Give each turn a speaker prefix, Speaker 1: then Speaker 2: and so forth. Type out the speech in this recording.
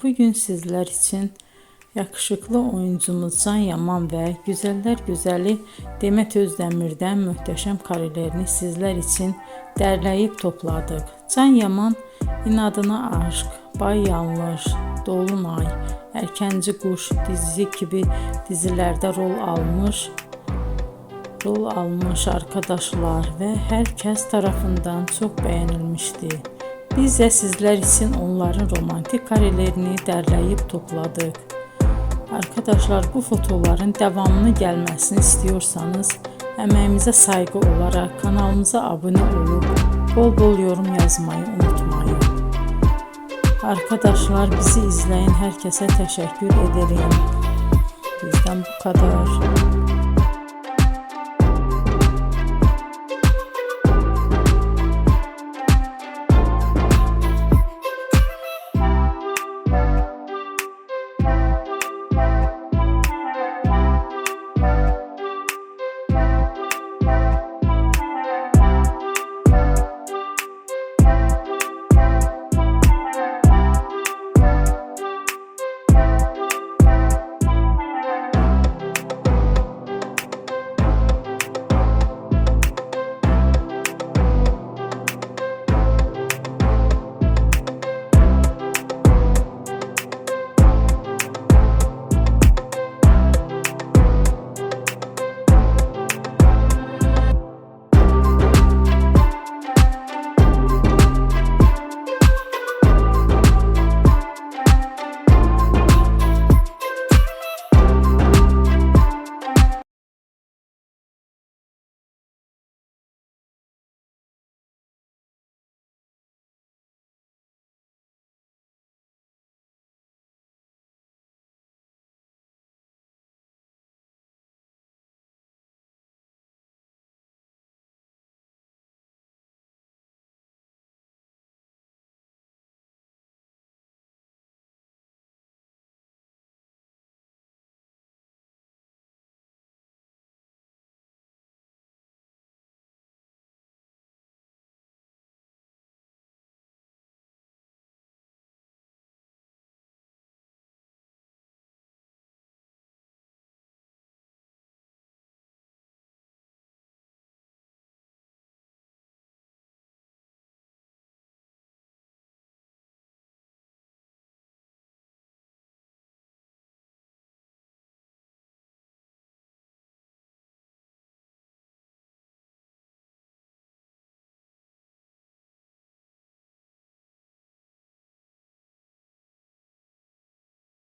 Speaker 1: bugün sizler için yakışıklı oyuncumuz Can Yaman ve güzeller güzeli Demet Özdemir'den muhteşem karelerini sizler için derleyip topladık. Can Yaman İnadına Aşk, Bay Yanlış, Dolunay, Erkenci Kuş dizi gibi dizilerde rol almış arkadaşlar ve herkes tarafından çok beğenilmişti. Biz de sizler için onların romantik karelerini derleyip topladık. Arkadaşlar, bu fotoların devamını gelmesini istiyorsanız emeğimize saygı olarak kanalımıza abone olup bol bol yorum yazmayı unutmayın. Arkadaşlar, bizi izleyen herkese teşekkür ederim. Bizden bu kadar.